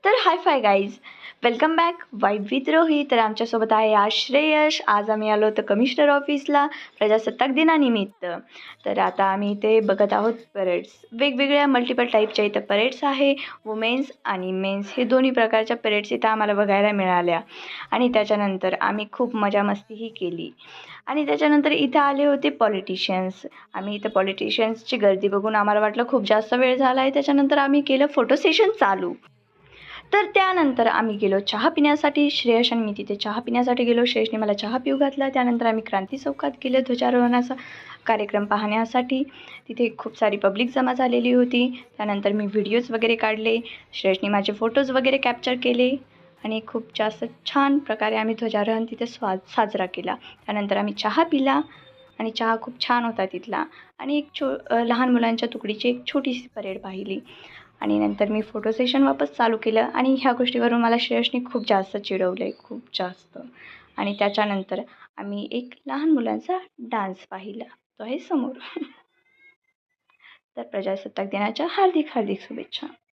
तर hi fi guys, welcome back vibe with Rohi. तर आमच्यासोबत आहे आज श्रेयश. आज आम्ही आलो होतो कमिशनर ऑफिसला प्रजासत्ताक दिनानिमित्त. तर आता आम्ही इथे बघत आहोत परेड्स. वेगवेगळ्या मल्टिपल टाईपच्या इथं परेड्स आहे. वुमेन्स आणि मेन्स हे दोन्ही प्रकारच्या परेड्स इथं आम्हाला बघायला मिळाल्या. आणि त्याच्यानंतर आम्ही खूप मजा मस्तीही केली. आणि त्याच्यानंतर इथं आले होते पॉलिटिशियन्स. आम्ही इथं पॉलिटिशियन्सची गर्दी बघून आम्हाला वाटलं खूप जास्त वेळ झाला आहे. त्याच्यानंतर आम्ही केलं फोटो सेशन चालू. तर त्यानंतर आम्ही गेलो चहा पिण्यासाठी. श्रेयश आणि मी तिथे चहा पिण्यासाठी गेलो. श्रेयशने मला चहा पिऊ घातला. त्यानंतर आम्ही क्रांती चौकात गेलो ध्वजारोहणाचा कार्यक्रम पाहण्यासाठी. तिथे खूप सारी पब्लिक जमा झालेली होती. त्यानंतर मी व्हिडिओज वगैरे काढले. श्रेयशने माझे फोटोज वगैरे कॅप्चर केले आणि खूप जास्त छान प्रकारे आम्ही ध्वजारोहण तिथे साजरा केला. त्यानंतर आम्ही चहा पिला आणि चहा खूप छान होता तिथला. आणि एक लहान मुलांच्या तुकडीची एक छोटीशी परेड पाहिली. आणि नंतर मी फोटो सेशन वापस चालू केलं आणि ह्या गोष्टीवरून मला श्रेयशने खूप जास्त चिडवलं आहे, खूप जास्त. आणि त्याच्यानंतर आम्ही एक लहान मुलांचा डान्स पाहिला, तो आहे समोर. तर प्रजासत्ताक दिनाच्या हार्दिक हार्दिक शुभेच्छा.